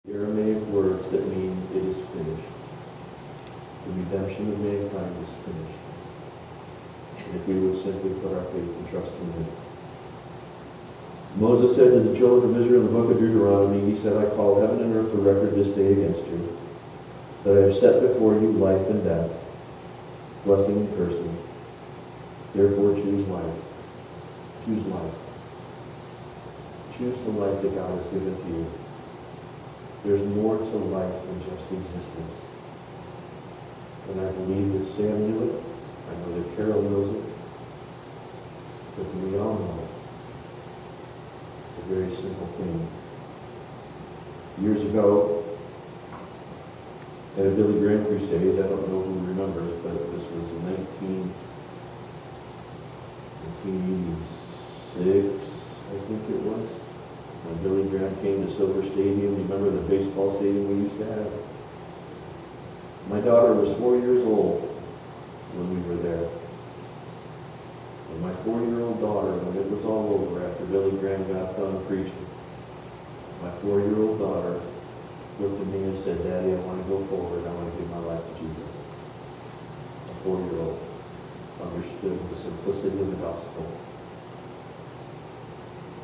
The Aramaic words that mean it is finished. The redemption of mankind is finished. And if we would simply put our faith and trust in Him. Moses said to the children of Israel in the book of Deuteronomy, he said, I call heaven and earth to record this day against you, that I have set before you life and death, blessing and cursing. Therefore choose life. Choose life. Choose the life that God has given to you. There's more to life than just existence. And I believe that Sam knew it. I know that Carol knows it. But we all know it. It's a very simple thing. Years ago, at a Billy Graham crusade, I don't know who remembers, but this was in 1986, I think it was. When Billy Graham came to Silver Stadium, you remember the baseball stadium we used to have? My daughter was 4 years old when we were there. And my 4-year-old daughter, when it was all over after Billy Graham got done preaching, my 4-year-old daughter looked at me and said, Daddy, I want to go forward. I want to give my life to Jesus. A 4-year-old understood the simplicity of the gospel.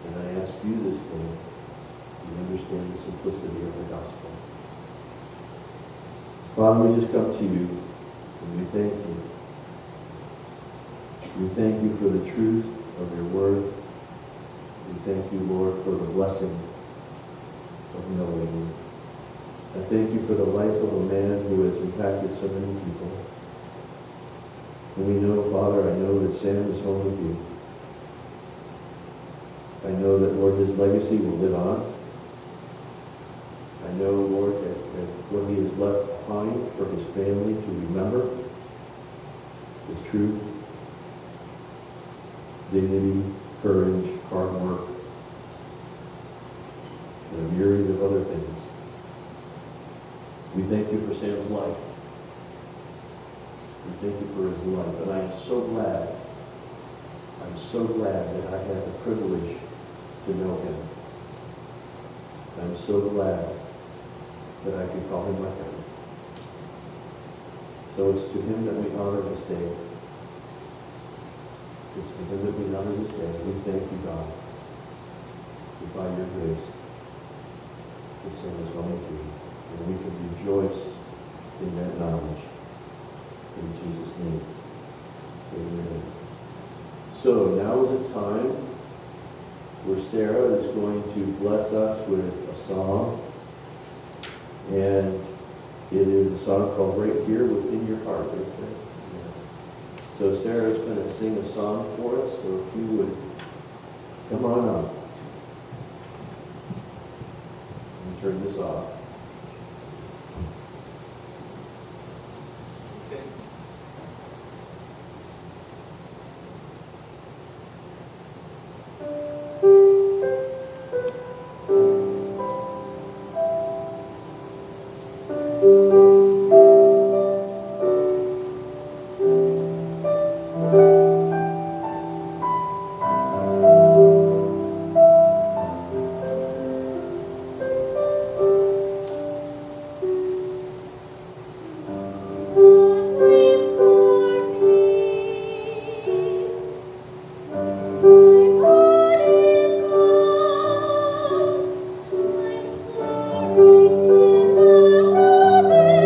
And I ask you this thing, do you understand the simplicity of the gospel? Father, we just come to you and we thank you. We thank you for the truth of your word. We thank you, Lord, for the blessing of knowing you. I thank you for the life of a man who has impacted so many people. And we know, Father, I know that Sam is home with you. I know that, Lord, his legacy will live on. I know, Lord, that what he has left behind for his family to remember is truth, dignity, courage, hard work, and a myriad of other things. We thank you for Sam's life. We thank you for his life. And I am so glad that I had the privilege to know him. I'm so glad that I could call him my friend. So it's to him that we honor this day. It's to him that we honor this day. We thank you, God, that by your grace, the Son is going to you. And we can rejoice in that knowledge. In Jesus' name. Amen. So now is a time where Sarah is going to bless us with a song. And it is a song called Right Here Within Your Heart. So Sarah is going to sing a song for us. So if you would come on up. And turn this off. Right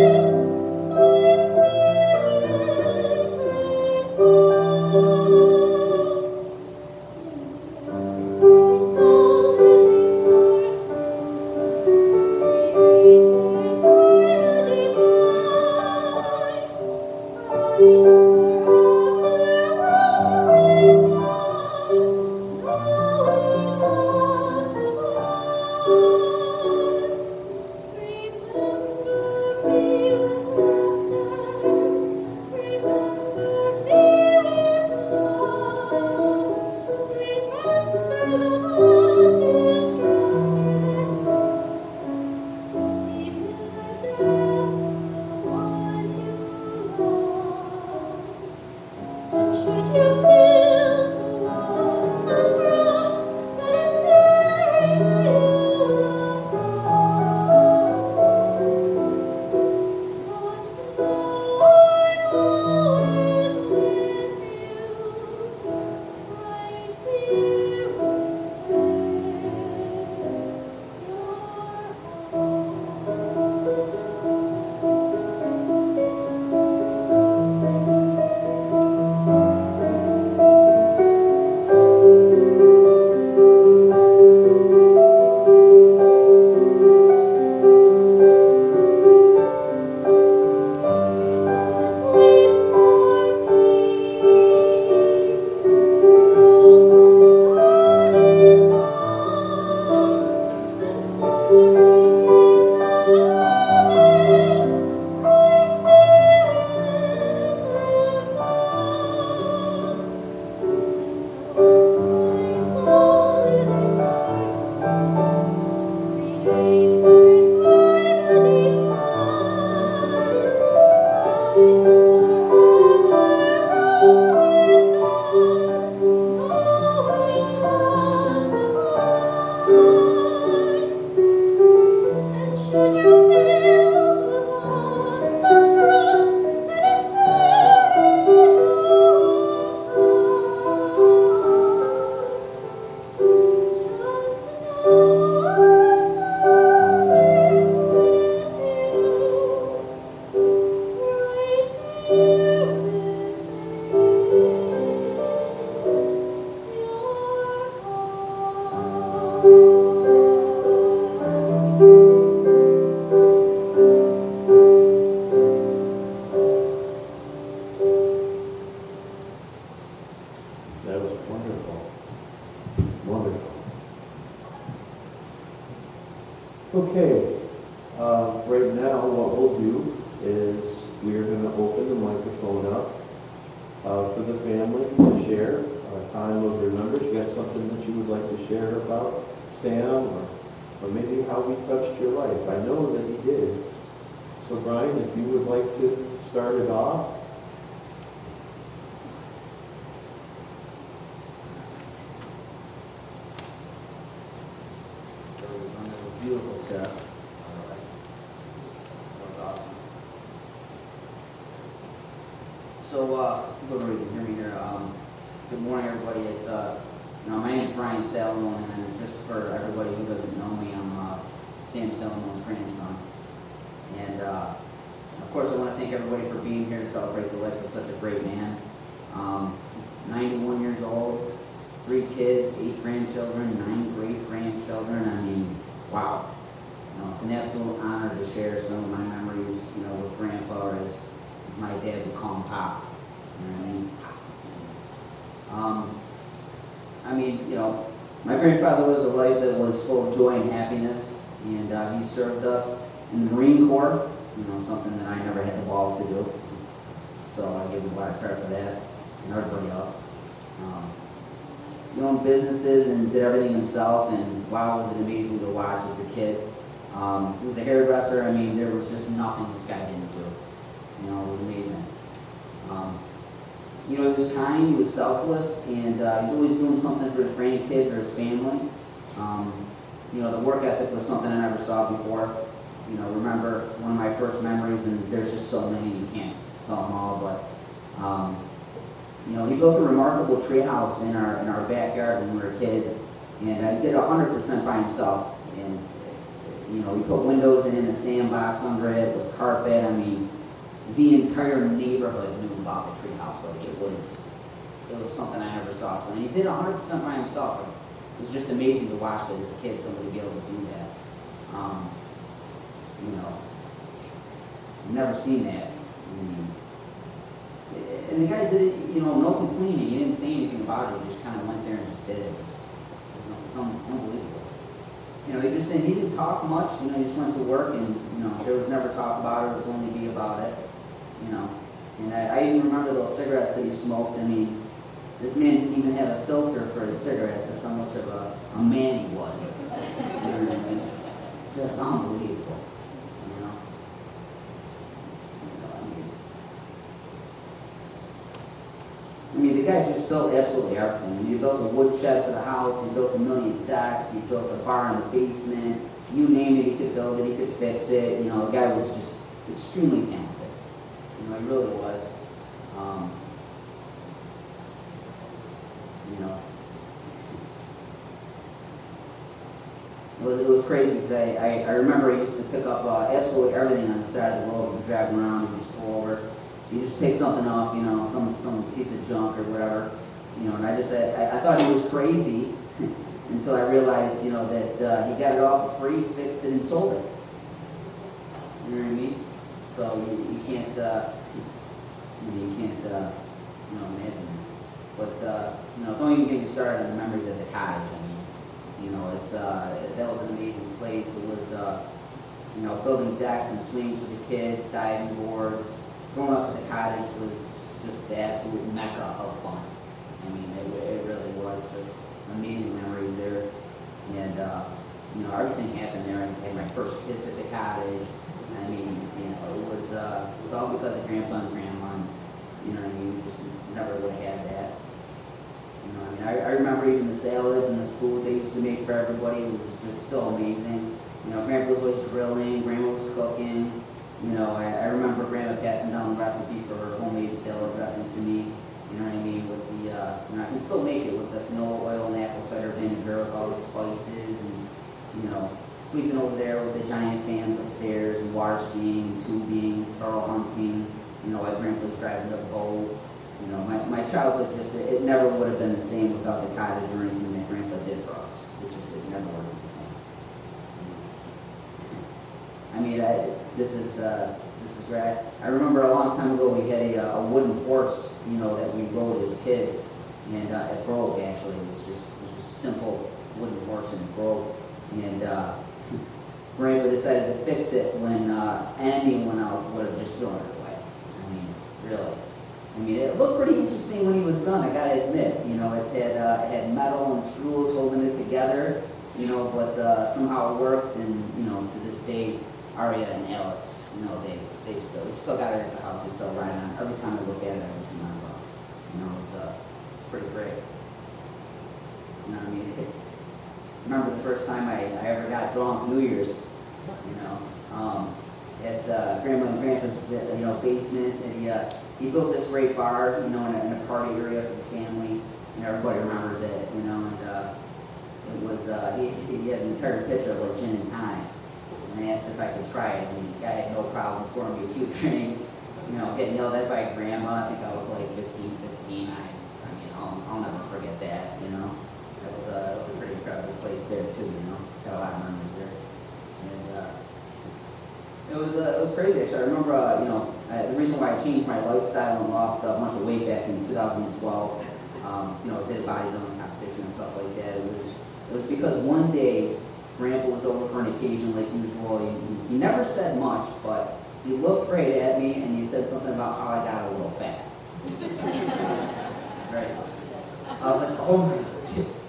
Right now, what we'll do is we're going to open the microphone up for the family to share a time of remembrance. You got something that you would like to share about Sam, or maybe how he touched your life? I know that he did. So Brian, if you would like to start it off. That was beautiful, Sarah. That was awesome. So, whoever you can hear me here, good morning, everybody. It's my name is Brian Salamone, and then just for everybody who doesn't know me, I'm Sam Salamone's grandson. And of course, I want to thank everybody for being here to celebrate the life of such a great man. 91 years old, 3 kids, 8 grandchildren, 9 great-grandchildren. I mean, wow. It's an absolute honor to share some of my memories, with Grandpa, or as my dad would call him, Pop. You know what I mean? My grandfather lived a life that was full of joy and happiness, and he served us in the Marine Corps, something that I never had the balls to do. So I give him a lot of credit for that, and everybody else. He owned businesses and did everything himself, and wow, was it amazing to watch as a kid. He was a hairdresser. I mean, there was just nothing this guy didn't do. It was amazing. He was kind, he was selfless, and he was always doing something for his grandkids or his family. The work ethic was something I never saw before. Remember one of my first memories, and there's just so many, you can't tell them all, but he built a remarkable tree house in our backyard when we were kids, and he did it 100% by himself. And he put windows in a sandbox under it with carpet. I mean, the entire neighborhood knew about the tree house. Like it was something I never saw. So, and he did it 100% by himself. It was just amazing to watch that as a kid, somebody be able to do that. I've never seen that. And the guy did it, no complaining. He didn't say anything about it. He just kind of went there and just did it. It was unbelievable. He didn't talk much. He just went to work, and there was never talk about it. It was only be about it. And I even remember those cigarettes that he smoked. I mean, this man didn't even have a filter for his cigarettes. That's how much of a man he was. Just unbelievable. The guy just built absolutely everything. He built a wood shed for the house. He built 1 million decks. He built a bar in the basement. You name it, he could build it. He could fix it. The guy was just extremely talented. He really was. It was crazy because I remember he used to pick up absolutely everything on the side of the road. We'd drive around and just pull over. He just picked something up, some piece of junk or whatever, and I thought he was crazy until I realized, that he got it all for free, fixed it, and sold it. You know what I mean? So you can't, imagine. But don't even get me started on the memories at the cottage. That was an amazing place. It was, building decks and swings for the kids, diving boards. Growing up at the cottage was just the absolute mecca of fun. It really was just amazing memories there. And, everything happened there. I had my first kiss at the cottage. It was all because of Grandpa and Grandma. And, just never would have had that. I remember even the salads and the food they used to make for everybody. It was just so amazing. Grandpa was always grilling, Grandma was cooking. I remember Grandma passing down the recipe for her homemade salad dressing to me. With the, I can still make it with the canola oil and apple cider vinegar with all the spices and, sleeping over there with the giant pans upstairs and water skiing and tubing, turtle hunting, while Grandpa's driving the boat. My childhood it never would have been the same without the cottage or anything that Grandpa did for us. It never would have been the same. This is great. I remember a long time ago we had a wooden horse, that we rode as kids, and it broke actually. It was just a simple wooden horse, and it broke. And Grandpa decided to fix it when anyone else would have just thrown it away. I mean, really. I mean, it looked pretty interesting when he was done, I gotta admit. You know, it had metal and screws holding it together, you know, but somehow it worked, and, you know, to this day, Aria and Alex, you know, we still got it at the house, they still ride on it. Every time I look at it, I just remember, you know, it's pretty great. You know what I mean? I remember the first time I ever got drunk, New Year's, you know, at Grandma and Grandpa's, you know, basement, and he built this great bar, you know, in a party area for the family. You know, everybody remembers it, you know, and it was, he had an entire pitcher of like gin and tonic. And I asked if I could try it, and the guy had no problem pouring me a few drinks, you know, getting yelled at by Grandma. I think I was like 15, 16. I mean, I'll never forget that, you know. It was a pretty incredible place there too, you know. Got a lot of memories there. And it was crazy actually. I remember, you know, the reason why I changed my lifestyle and lost a bunch of weight back in 2012, you know, did a bodybuilding competition and stuff like that. It was because one day Grandpa was over for an occasion like usual. He never said much, but he looked right at me and he said something about how I got a little fat. Right. I was like,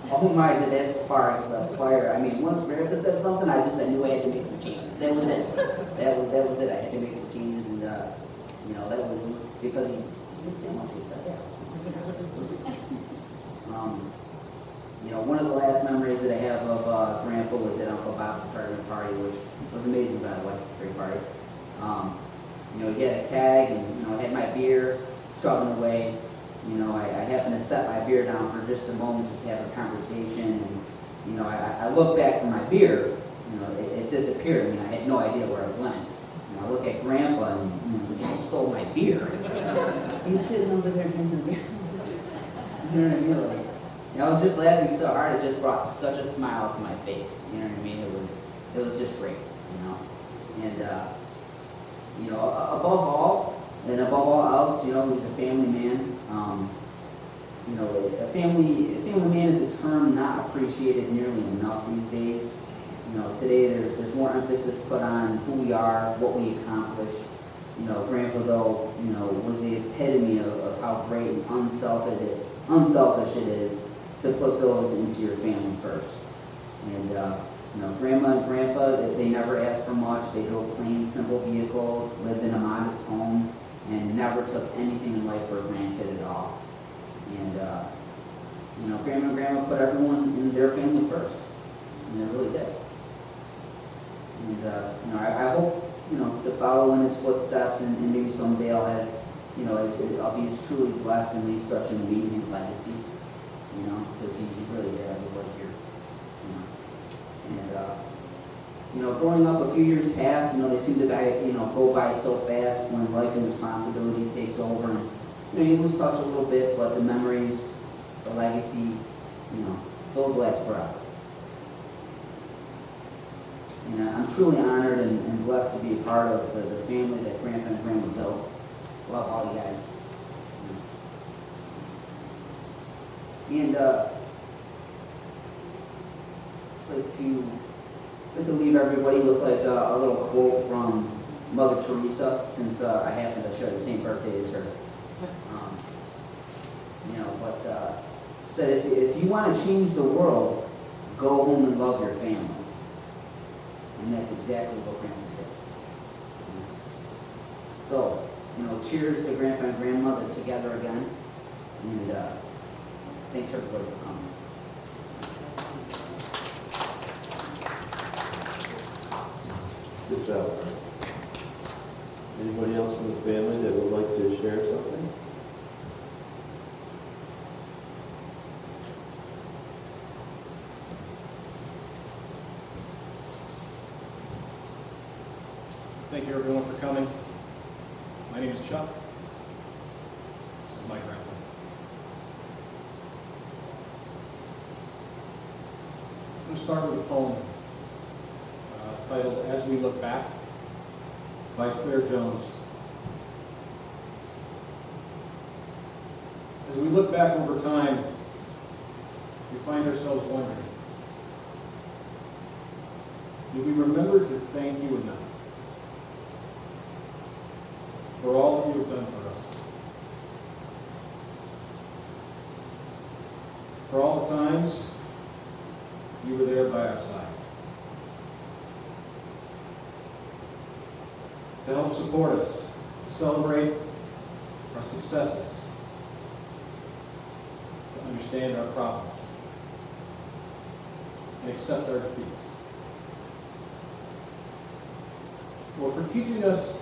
oh my, did that spark the fire? I mean, once Grandpa said something, I knew I had to make some changes. That was it. That was it. I had to make some changes, and you know, it was because he didn't say much. He said that. You know, one of the last memories that I have of Grandpa was at Uncle Bob's retirement party, which was amazing, by the way. Great party. You know, he had a keg, and, you know, I had my beer, chugging away. You know, I happened to set my beer down for just a moment, just to have a conversation, and, you know, I look back for my beer, you know, it disappeared. I mean, I had no idea where it went. And I look at Grandpa, and, you know, the guy stole my beer. He's sitting over there drinking beer. You know what I mean? Like, you know, I was just laughing so hard, it just brought such a smile to my face. You know what I mean? It was just great, you know. And, you know, above all else, you know, he was a family man. You know, a family man is a term not appreciated nearly enough these days. You know, today there's more emphasis put on who we are, what we accomplish. You know, Grandpa, though, you know, was the epitome of how great and unselfish it is to put those into your family first. And, you know, Grandma and Grandpa, they never asked for much. They drove plain, simple vehicles, lived in a modest home, and never took anything in life for granted at all. And, you know, Grandma and Grandma put everyone in their family first. And they really did. And, you know, I hope, you know, to follow in his footsteps, and maybe someday I'll have, you know, I'll be as truly blessed and leave such an amazing legacy, you know, because he really did everybody here, you know. And, you know, growing up a few years past, you know, they seem to, you know, go by so fast when life and responsibility takes over, and, you know, you lose touch a little bit, but the memories, the legacy, you know, those last forever. And I'm truly honored and blessed to be a part of the family that Grandpa and Grandma built. Love all you guys. And I'd like to leave everybody with like a little quote from Mother Teresa, since I happen to share the same birthday as her. You know, but said if you want to change the world, go home and love your family. And that's exactly what Grandpa did. So, you know, cheers to Grandpa and Grandmother together again. And thanks everybody for coming. Good job. Anybody else in the family that would like to share something? Thank you everyone for coming. My name is Chuck. This is my grandpa. I'm going to start with a poem titled As We Look Back by Claire Jones. As we look back over time, we find ourselves wondering, do we remember to thank you enough for all that you have done for us? For all the times you were there by our sides to help support us, to celebrate our successes, to understand our problems, and accept our defeats. Or for teaching us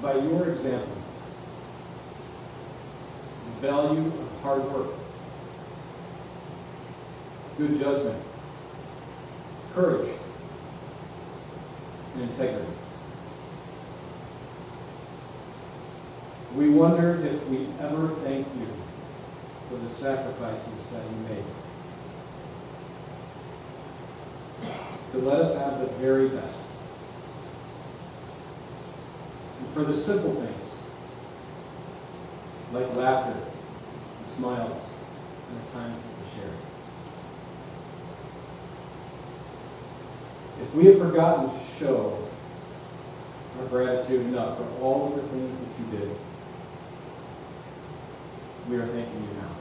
by your example the value of hard work, good judgment, courage, and integrity. We wonder if we ever thanked you for the sacrifices that you made to let us have the very best. And for the simple things, like laughter and smiles and the times that we shared. If we have forgotten to show our gratitude enough for all of the things that you did, we are thanking you now.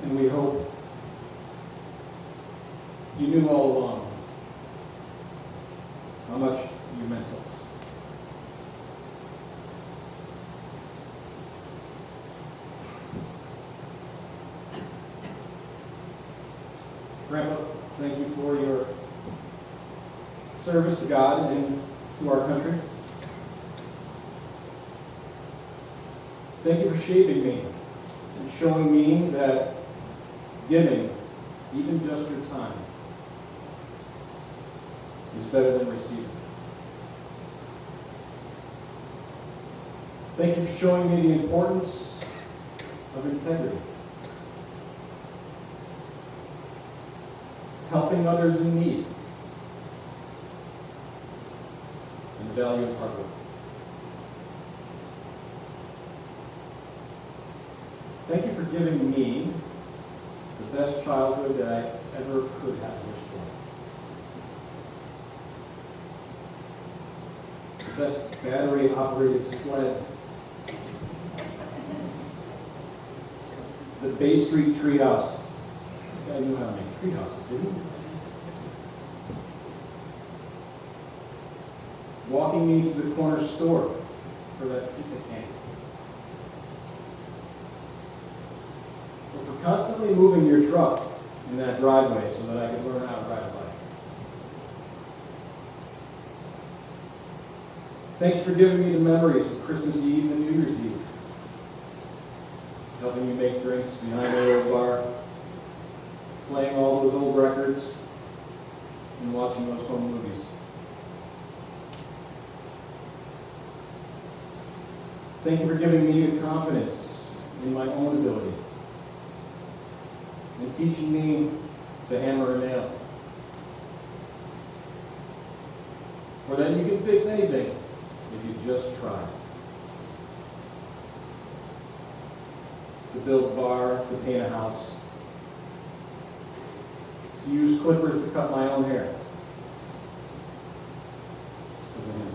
And we hope you knew all along how much you meant to us. Grandpa, thank you for your service to God and to our country. Thank you for shaping me and showing me that giving, even just your time, is better than receiving. Thank you for showing me the importance of integrity. Helping others in need, and the value of hard work. Thank you for giving me the best childhood that I ever could have wished for. The best battery-operated sled. The Bay Street treehouse. This guy knew how to make treehouses, didn't he? Walking me to the corner store for that piece of candy. Or for constantly moving your truck in that driveway so that I could learn how to ride a bike. Thank you for giving me the memories of Christmas Eve and New Year's Eve. Helping me make drinks behind the old bar. Playing all those old records and watching those home movies. Thank you for giving me the confidence in my own ability and teaching me to hammer a nail. Or that you can fix anything if you just try. To build a bar, to paint a house, to use clippers to cut my own hair. Because of him.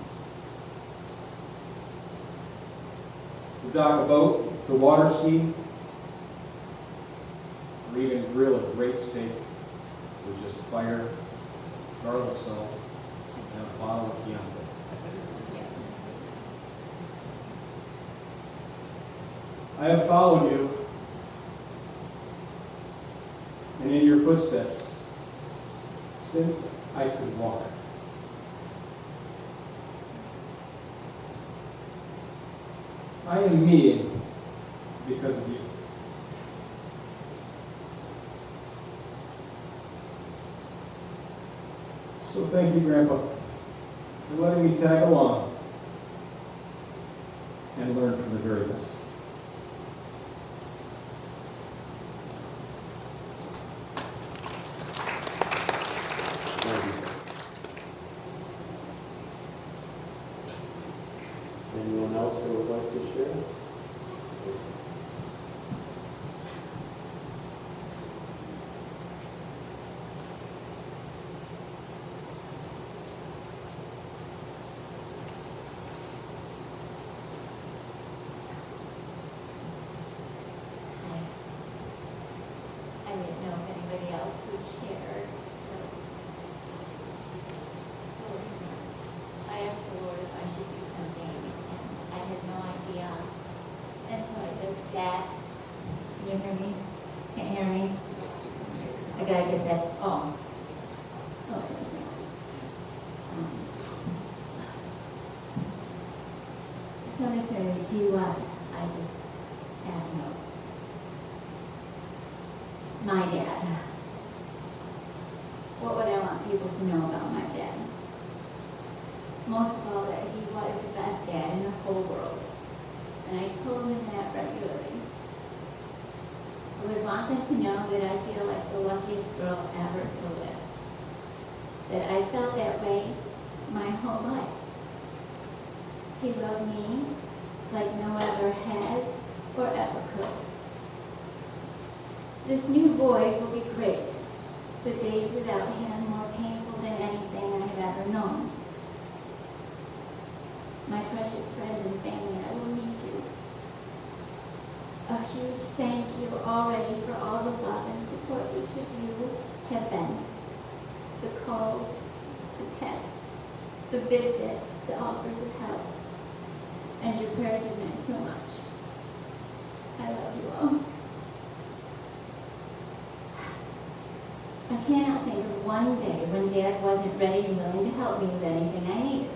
To dock a boat, to water ski, or even grill a great steak with just fire, garlic salt, and a bottle of Chianti. I have followed you, and in your footsteps, since I could walk. I am me because of you. So thank you, Grandpa, for letting me tag along and learn from the very best. Anyone else that would like to share? somebody else would share. So I asked the Lord if I should do something, and I had no idea. And so I just sat. Can you hear me? Can't hear me? I gotta get that. Oh. Okay. So I'm just gonna read to you what I just sat and wrote. My dad. What would I want people to know about my dad? Most of all, that he was the best dad in the whole world. And I told him that regularly. I would want them to know that I feel like the luckiest girl ever to live. That I felt that way my whole life. He loved me like no other has or ever could. This new void will be great. The days without him more painful than anything I have ever known. My precious friends and family, I will need you. A huge thank you already for all the love and support each of you have been. The calls, the texts, the visits, the offers of help, and your prayers have meant so much. I love you all. I cannot think of one day when Dad wasn't ready and willing to help me with anything I needed.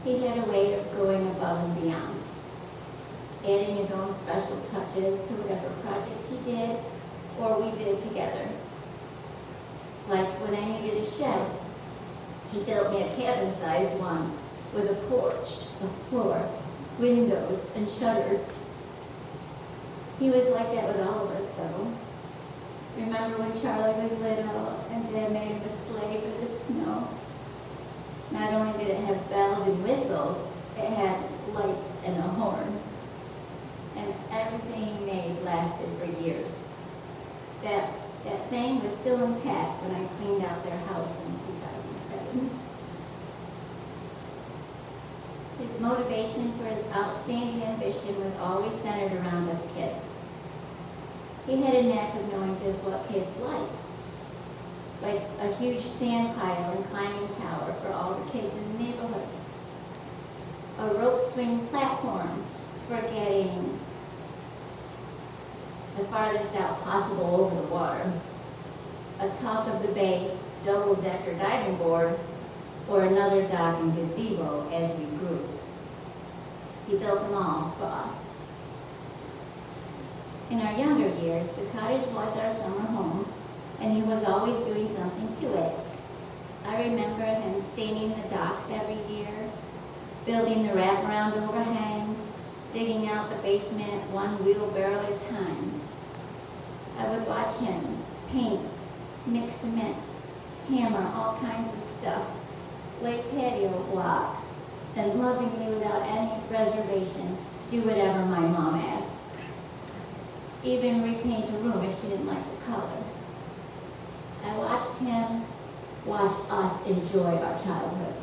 He had a way of going above and beyond, adding his own special touches to whatever project he did or we did together. Like when I needed a shed, he built me a cabin-sized one with a porch, a floor, windows, and shutters. He was like that with all of us, though. Remember when Charlie was little and Dad made him a sleigh for the snow? Not only did it have bells and whistles, it had lights and a horn. And everything he made lasted for years. That thing was still intact when I cleaned out their house in 2007. His motivation for his outstanding ambition was always centered around us kids. He had a knack of knowing just what kids like a huge sand pile and climbing tower for all the kids in the neighborhood, a rope swing platform for getting the farthest out possible over the water, a top of the bay double-decker diving board, or another dock and gazebo as we grew. He built them all for us. In our younger years, the cottage was our summer home, and he was always doing something to it. I remember him staining the docks every year, building the wraparound overhang, digging out the basement one wheelbarrow at a time. I would watch him paint, mix cement, hammer all kinds of stuff, lay patio blocks, and lovingly, without any reservation, do whatever my mom asked. Even repaint a room if she didn't like the color. I watched him watch us enjoy our childhood.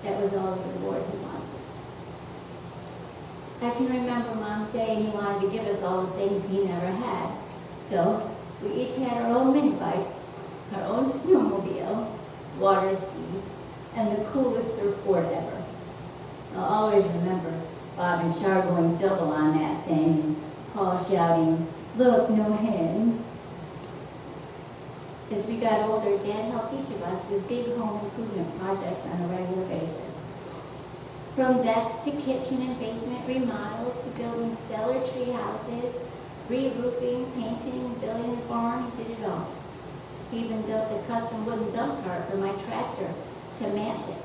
That was all the reward he wanted. I can remember Mom saying he wanted to give us all the things he never had. So we each had our own mini bike, our own snowmobile, water skis, and the coolest surfboard ever. I'll always remember Bob and Char going double on that thing and Paul shouting, "Look, no hands." As we got older, Dad helped each of us with big home improvement projects on a regular basis. From decks to kitchen and basement remodels to building stellar tree houses, re-roofing, painting, building a barn, he did it all. He even built a custom wooden dump cart for my tractor to match it.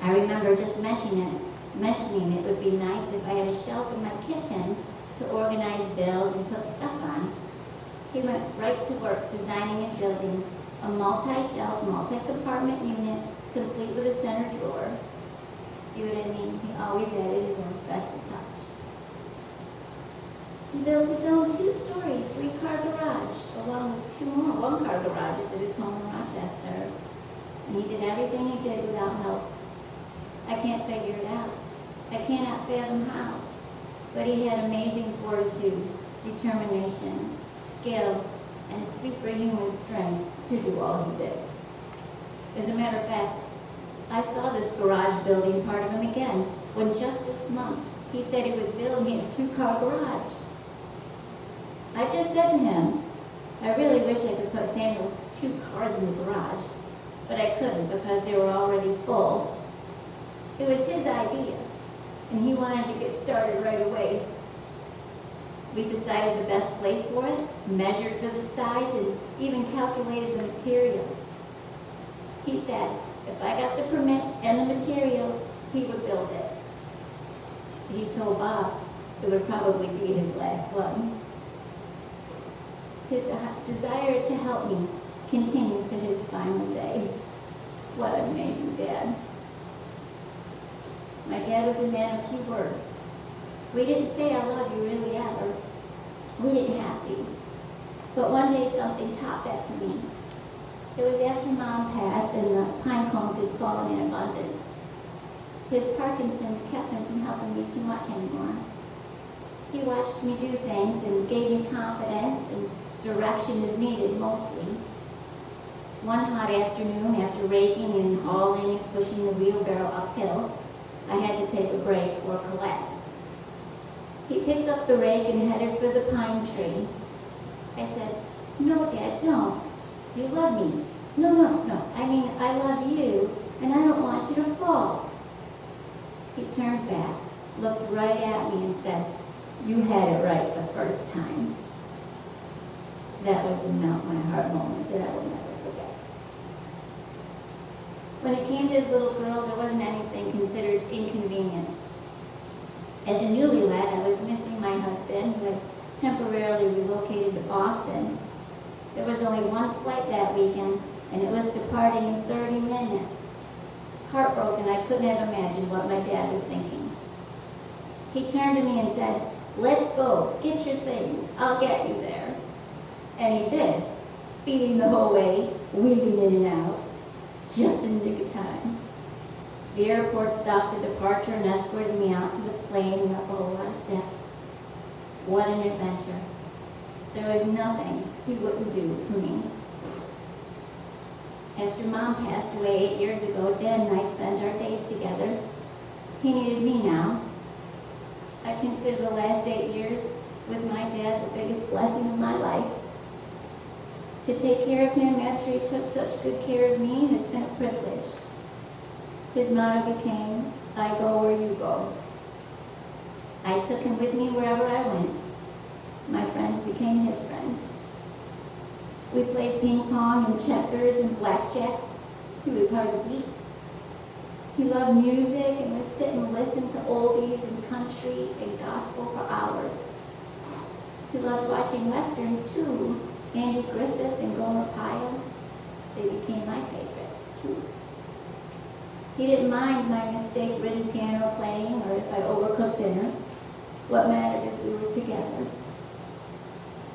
I remember just mentioning it would be nice if I had a shelf in my kitchen to organize bills and put stuff on. He went right to work designing and building a multi-shelf, multi-compartment unit complete with a center drawer. See what I mean? He always added his own special touch. He built his own 2-story, 3-car garage, along with 2 more 1-car garages at his home in Rochester. And he did everything he did without help. I can't figure it out. I cannot fathom how. But he had amazing fortitude, determination, skill, and superhuman strength to do all he did. As a matter of fact, I saw this garage building part of him again when just this month he said he would build me a 2-car garage. I just said to him, I really wish I could put Samuel's 2 cars in the garage, but I couldn't because they were already full. It was his idea, and he wanted to get started right away. We decided the best place for it, measured for the size, and even calculated the materials. He said if I got the permit and the materials, he would build it. He told Bob it would probably be his last one. His desire to help me continued to his final day. What an amazing dad. My dad was a man of few words. We didn't say I love you really ever. We didn't have to. But one day something topped that for me. It was after Mom passed and the pine cones had fallen in abundance. His Parkinson's kept him from helping me too much anymore. He watched me do things and gave me confidence and direction as needed mostly. One hot afternoon, after raking and hauling and pushing the wheelbarrow uphill, I had to take a break or collapse. He picked up the rake and headed for the pine tree. I said, "No, Dad, don't. You love me." No. I mean, I love you, and I don't want you to fall." He turned back, looked right at me, and said, "You had it right the first time." That was a melt-my-heart moment that I will never forget. When it came to his little girl, there wasn't anything considered inconvenient. As a newlywed, I was missing my husband, who had temporarily relocated to Boston. There was only one flight that weekend, and it was departing in 30 minutes. Heartbroken, I couldn't have imagined what my dad was thinking. He turned to me and said, "Let's go, get your things, I'll get you there." And he did, speeding the whole way, weaving in and out, just in the nick of time. The airport stopped the departure and escorted me out to the plane and up a whole lot of steps. What an adventure. There was nothing he wouldn't do for me. After Mom passed away 8 years ago, Dad and I spent our days together. He needed me now. I consider the last 8 years with my dad the biggest blessing of my life. To take care of him after he took such good care of me has been a privilege. His motto became, "I go where you go." I took him with me wherever I went. My friends became his friends. We played ping pong and checkers and blackjack. He was hard to beat. He loved music and would sit and listen to oldies and country and gospel for hours. He loved watching westerns too. Andy Griffith and Gomer Pyle. They became my favorites too. He didn't mind my mistake-ridden piano playing or if I overcooked dinner. What mattered is we were together.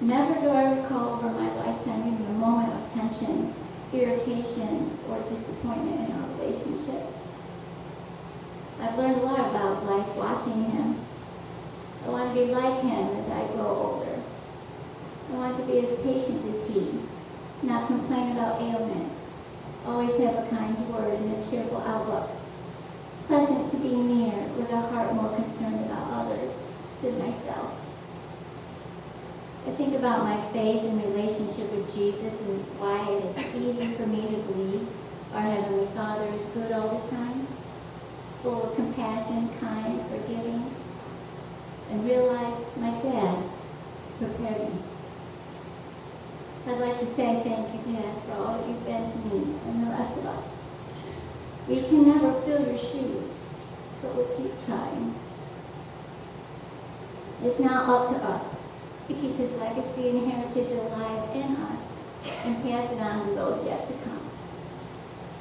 Never do I recall over my lifetime even a moment of tension, irritation, or disappointment in our relationship. I've learned a lot about life watching him. I want to be like him as I grow older. I want to be as patient as he, not complain about ailments, always have a kind word and a cheerful outlook, pleasant to be near with a heart more concerned about others than myself. I think about my faith and relationship with Jesus and why it is easy for me to believe our Heavenly Father is good all the time, full of compassion, kind, forgiving, and realize my dad prepared me. I'd like to say thank you, Dad, for all that you've been to me and the rest of us. We can never fill your shoes, but we'll keep trying. It's now up to us to keep his legacy and heritage alive in us and pass it on to those yet to come.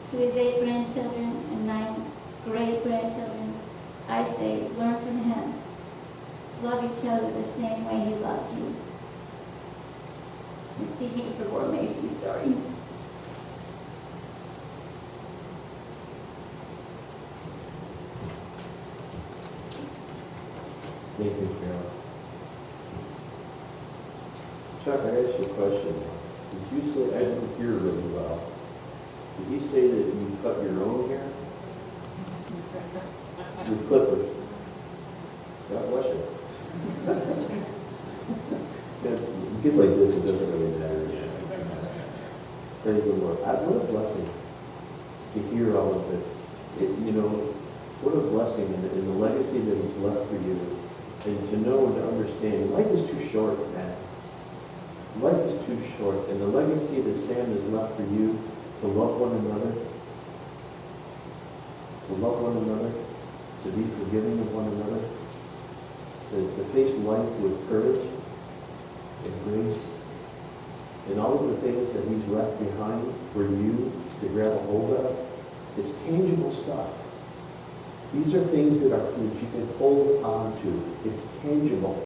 To his 8 grandchildren and 9 great-grandchildren, I say, learn from him. Love each other the same way he loved you. And see me for more amazing stories. Thank you, Carol. Chuck, Mark, I asked you a question. Did you say, I didn't hear really well. Did you say that you cut your own hair? With clippers? God bless you. Yeah, you get like this, it doesn't really matter. Praise the Lord. What a blessing to hear all of this. What a blessing in the legacy that He's left for you. And to know and to understand, life is too short, man. Life is too short. And the legacy that Sam has left for you, to love one another, to be forgiving of one another, to face life with courage and grace, and all of the things that He's left behind for you to grab a hold of, it's tangible stuff. These are things that you can hold on to. It's tangible.